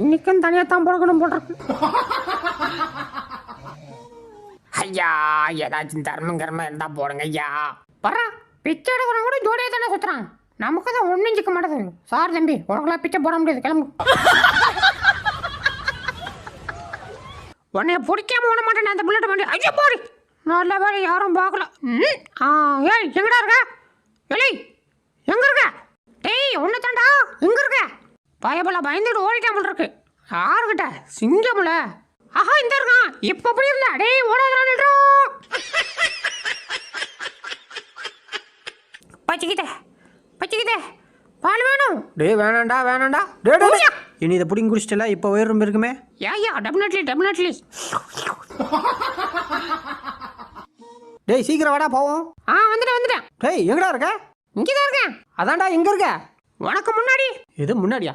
இன்னைக்கும் தனியாக தான் பிறக்கணும் போட்டிருக்கு. ஐயா ஏதாச்சும் தர்மம் கர்மம் இருந்தா போடுங்க ஐயா. வர்றா பிச்சை எடுக்கிறவங்க கூட ஜோடியாக தானே சுற்றுறான். நமக்கு தான் ஒன்றும் சிக்க மாட்டேது. சார் தம்பி உனக்குலாம் பிச்சை போட முடியாது, கிளம்பு. உன்னைய பிடிக்காம விட மாட்டேன் அந்த புல்லட் வண்டி. ஐயோ போடி, நல்ல வேலை யாரும் பார்க்கல. ஏய் எங்கடா இருக்க? எலி எங்க இருக்க? டேய் ஒன்று தாண்டா எங்க இருக்க? பயபல பயந்துட்டு ஓடிட்டாமல் இருக்கு. யாருக்கிட்ட? சிங்கம்ல. ஆஹா இந்த இருக்கான். இப்போ அப்படி இல்லை. டேய் ஓடாதான் பச்சிக்கிட்ட பச்சிக்கிட்ட பால் வேணும். டேய் வேணாண்டா வேணாண்டா. டே இனி இதை பிடிங்கி குடிச்சிட்டல. இப்போ வயிறு ரொம்ப இருக்குமே. யா டெபினெட்லி. டேய் சீக்கிரம் வாடா போவோம். வந்துட்டேன். டேய் எங்கடா இருக்க? இங்கே தான் இருக்கேன். அதான்டா எங்க இருக்க? உனக்கு முன்னாடி. எது முன்னாடியா?